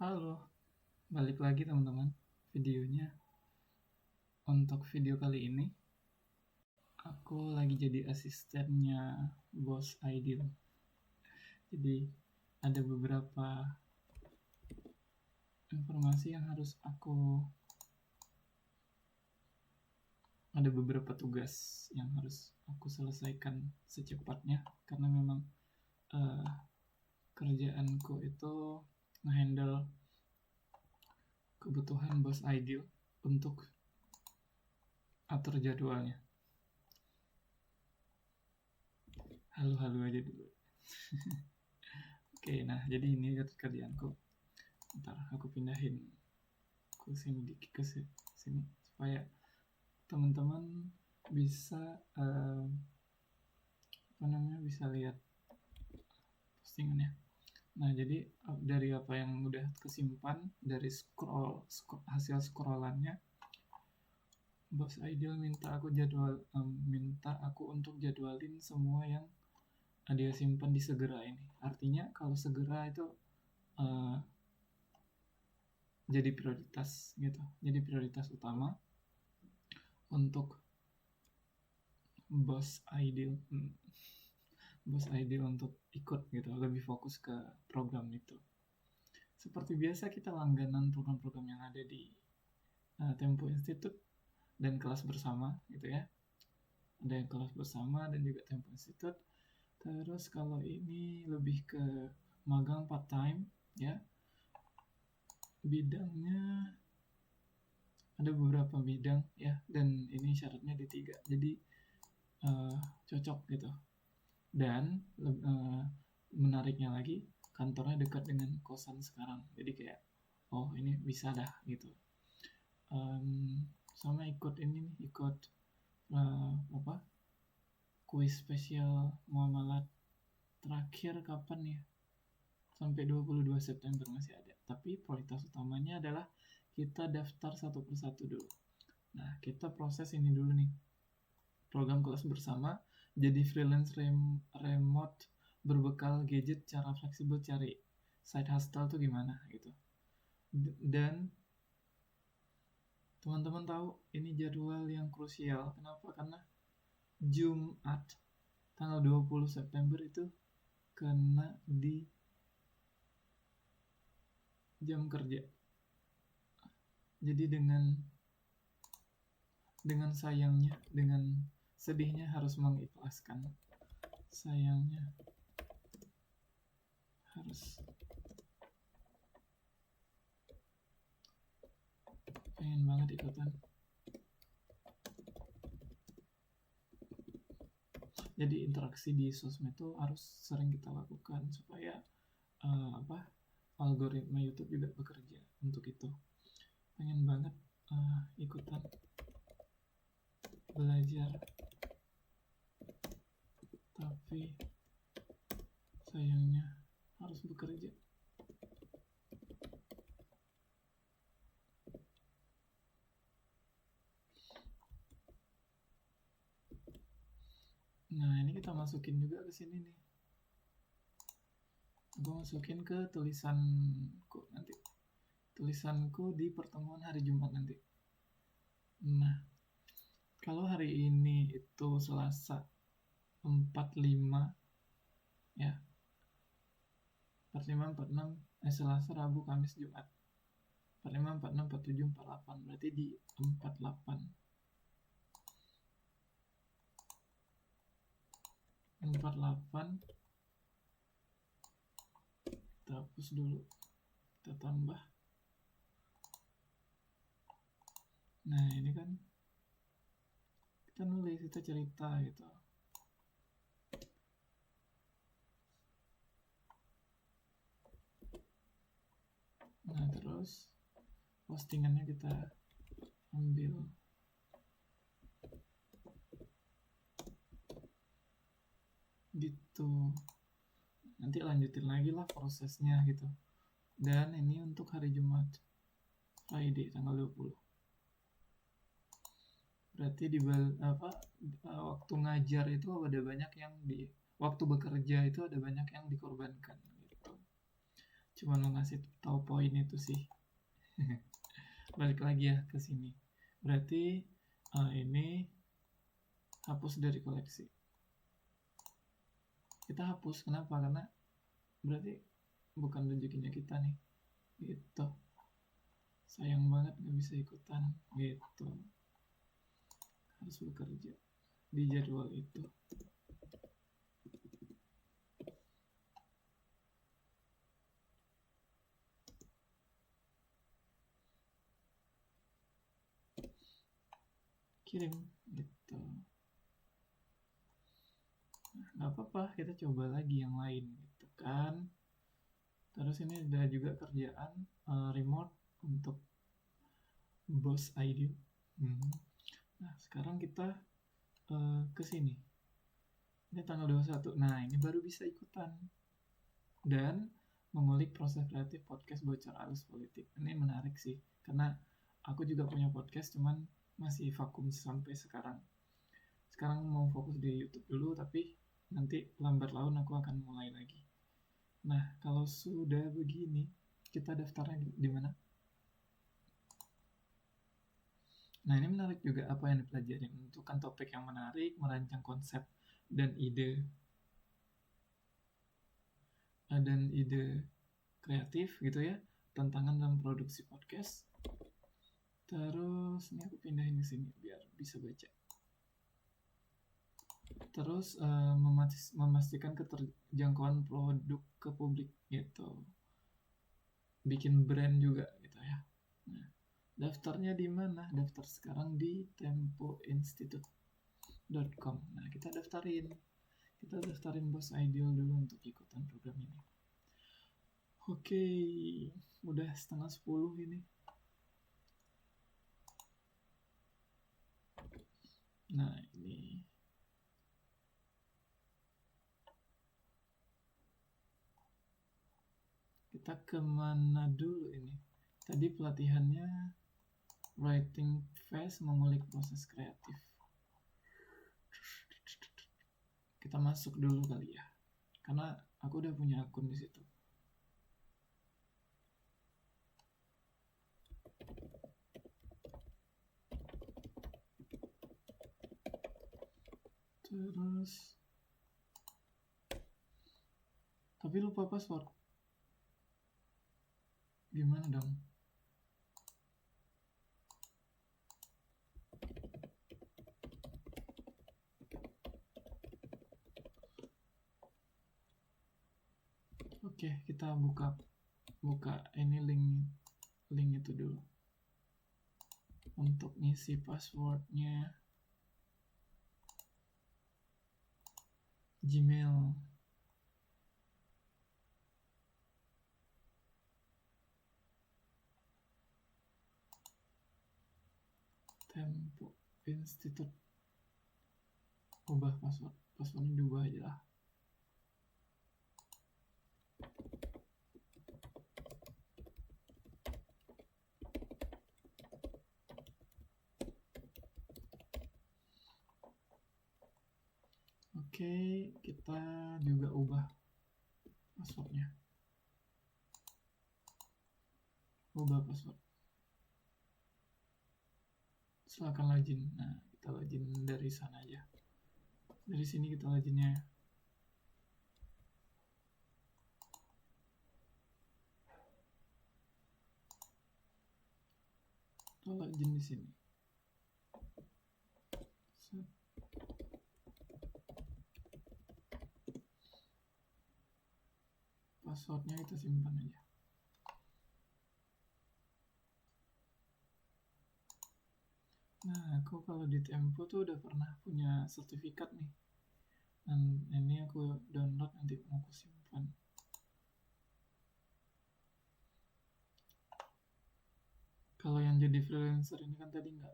Halo, balik lagi teman-teman videonya. Untuk video kali ini, aku lagi jadi asistennya Bos Aidil. Jadi ada beberapa informasi yang ada beberapa tugas yang harus aku selesaikan secepatnya karena memang kerjaanku itu ngehandle kebutuhan Bos Aidil untuk atur jadwalnya. Halo-halo aja dulu. Oke, nah jadi ini kerjaanku. Ntar aku pindahin ke sini dikit, ke sini supaya teman-teman bisa bisa lihat postingannya. Nah, jadi dari apa yang udah kesimpan dari hasil scrollannya, Bos Aidil minta aku untuk jadwalin semua yang dia simpan di Segera ini. Artinya kalau Segera itu jadi prioritas gitu. Jadi prioritas utama untuk Bos Aidil untuk ikut gitu, lebih fokus ke program itu. Seperti biasa kita langganan program-program yang ada di Tempo Institute dan kelas bersama gitu ya. Ada yang kelas bersama dan juga Tempo Institute. Terus kalau ini lebih ke magang part time ya. Bidangnya ada beberapa bidang ya, dan ini syaratnya di 3. Jadi cocok gitu. Dan menariknya lagi, kantornya dekat dengan kosan sekarang. Jadi kayak ini bisa dah gitu. Sama ikut kuis spesial muamalat terakhir kapan ya? Sampai 22 September masih ada. Tapi prioritas utamanya adalah kita daftar satu persatu dulu. Nah, kita proses ini dulu nih. Program kelas bersama, jadi freelance remote berbekal gadget, cara fleksibel cari side hustle tuh gimana gitu. Dan teman-teman tahu ini jadwal yang krusial. Kenapa? Karena Jumat tanggal 20 September itu kena di jam kerja. Jadi dengan sayangnya, dengan sedihnya harus mengikhlaskan. Sayangnya harus pengen banget ikutan. Jadi interaksi di sosmed itu harus sering kita lakukan supaya algoritma YouTube juga bekerja untuk itu. Pengen banget ikutan belajar, tapi sayangnya harus bekerja. Nah, ini kita masukin juga ke sini nih. Aku masukin ke tulisanku di pertemuan hari Jumat nanti. Nah, kalau hari ini itu Selasa 45 ya. 45, 46, Selasa, Rabu, Kamis, Jumat. 45, 46, 47, 48. Berarti di 48. 48 kita hapus dulu, kita tambah. Nah, ini kan kita nulis, kita cerita gitu. Nah, terus postingannya kita ambil gitu. Nanti lanjutin lagi lah prosesnya gitu. Dan ini untuk hari Jumat, Friday tanggal 20. Berarti waktu ngajar itu ada banyak yang waktu bekerja itu ada banyak yang dikorbankan gitu. cuma mau ngasih tahu poin itu sih. Balik lagi ya ke sini. Berarti ini hapus dari koleksi. Kita hapus, kenapa? Karena berarti bukan rezekinya kita nih, gitu. Sayang banget nggak bisa ikutan, gitu. Harus bekerja di jadwal itu. Kirim, gitu. Nggak apa-apa, kita coba lagi yang lain gitu kan. Terus ini ada juga kerjaan remote untuk Boss ID. Nah sekarang kita ke sini. Ini tanggal 21. Nah ini baru bisa ikutan dan mengulik proses kreatif podcast bocor arus politik. Ini menarik sih karena aku juga punya podcast cuman masih vakum sampai sekarang. Sekarang mau fokus di YouTube dulu, tapi nanti lambat laun aku akan mulai lagi. Nah, kalau sudah begini, kita daftarnya di mana? Nah, ini menarik juga apa yang dipelajari. Menentukan topik yang menarik, merancang konsep dan ide kreatif gitu ya, tantangan dalam produksi podcast. Terus ini aku pindahin ke sini biar bisa baca. Terus memastikan keterjangkauan produk ke publik gitu. Bikin brand juga gitu ya. Nah, daftarnya di mana? Daftar sekarang di tempoinstitute.com. Nah, kita daftarin Boss Ideal dulu untuk ikutan program ini. Oke, udah 9:30 ini. Nah, ini kita kemana dulu ini? Tadi pelatihannya writing phase, mengulik proses kreatif. Kita masuk dulu kali ya, karena aku udah punya akun di situ. Terus tapi lupa password. Gimana dong? Oke, kita buka ini link itu dulu. Untuk ngisi passwordnya Gmail. Tempo Institute. Ubah passwordnya diubah aja lah. Oke, kita juga ubah passwordnya. Ubah password. Silakan login. Nah, kita login dari sana aja. Dari sini kita loginnya. Kita login di sini. Passwordnya kita simpan aja. Nah, aku kalau di Tempo tuh udah pernah punya sertifikat nih. Dan ini aku download, nanti mau aku simpan. Kalau yang jadi freelancer ini kan tadi nggak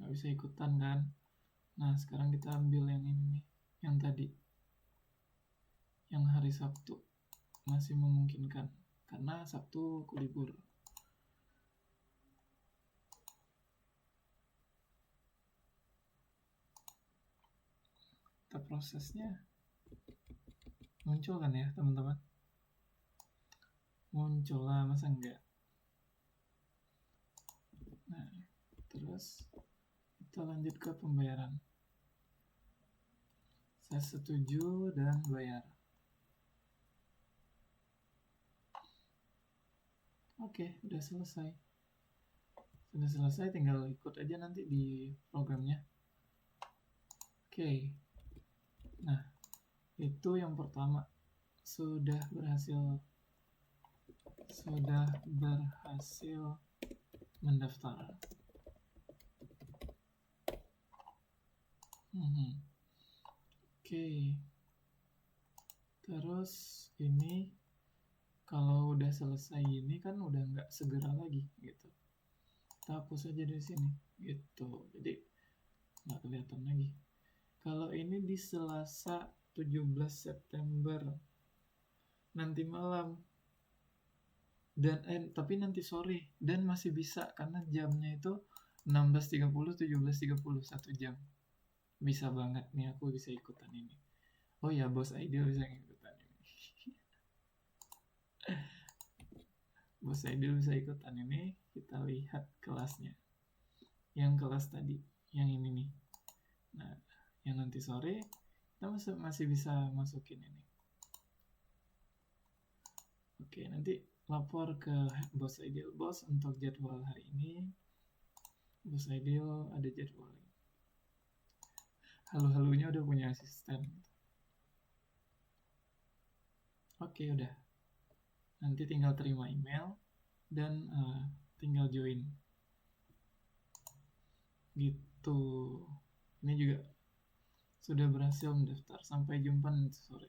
bisa ikutan kan. Nah, sekarang kita ambil yang ini nih, yang tadi, yang hari Sabtu masih memungkinkan karena Sabtu aku libur. Prosesnya muncul kan ya teman-teman. Muncul lah, masa enggak? Nah, terus kita lanjut ke pembayaran. Saya setuju dan bayar. Oke, udah selesai. Sudah selesai, tinggal ikut aja nanti di programnya. Oke. Nah, itu yang pertama. Sudah berhasil mendaftar. Oke. Terus ini kalau udah selesai ini kan udah nggak segera lagi gitu. Kita hapus aja dari sini gitu. Jadi nggak kelihatan lagi. Kalau ini di Selasa 17 September nanti malam dan tapi nanti sore dan masih bisa karena jamnya itu 16.30 17.30 1 jam. Bisa banget nih aku bisa ikutan ini. Oh ya, Bos Aidil bisa ikutan ini. Bos Aidil bisa ikutan ini. Kita lihat kelasnya. Yang kelas tadi, yang ini nih. Nah, yang nanti sore kita masih bisa masukin ini. Oke, nanti lapor ke Bos Aidil. Bos, untuk jadwal hari ini Bos Aidil ada jadwal. Halo-halonya udah punya asisten. Oke, udah. Nanti tinggal terima email dan tinggal join. Gitu. Ini juga sudah berhasil mendaftar. Sampai jumpa nanti sore.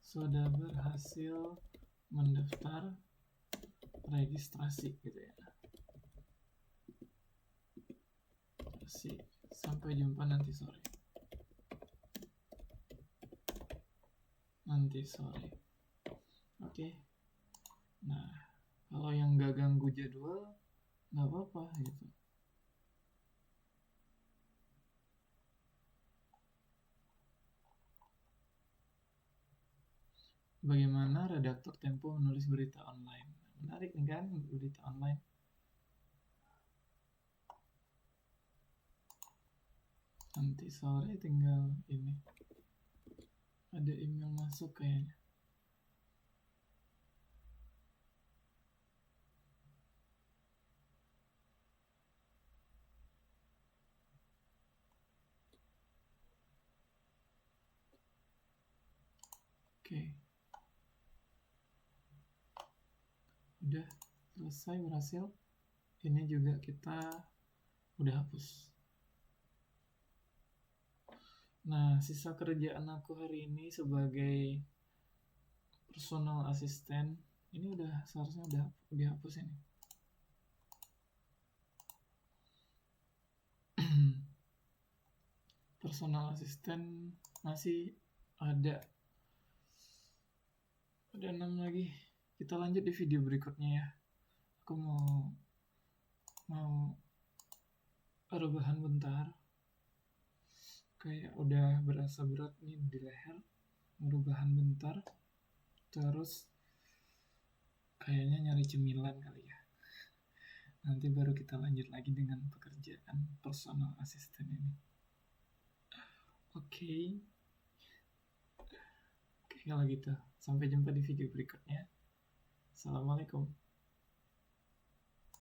Sudah berhasil mendaftar registrasi gitu ya. Sampai jumpa nanti sore. Oke. Nah, kalau yang nggak ganggu jadwal nggak apa-apa gitu. Bagaimana redaktur Tempo menulis berita online? Menarik nih kan, berita online. Nanti sore tinggal ini. Ada email masuk kayaknya. Oke. Udah selesai, berhasil. Ini juga kita udah hapus. Nah, sisa kerjaan aku hari ini sebagai personal assistant ini udah seharusnya udah dihapus ini. Personal assistant masih ada 6 lagi. Kita lanjut di video berikutnya ya. Aku mau rebahan bentar. Kayak udah berasa berat nih di leher. Rebahan bentar. Terus kayaknya nyari cemilan kali ya. Nanti baru kita lanjut lagi dengan pekerjaan personal assistant ini. Oke, kalau gitu. Sampai jumpa di video berikutnya. Assalamualaikum.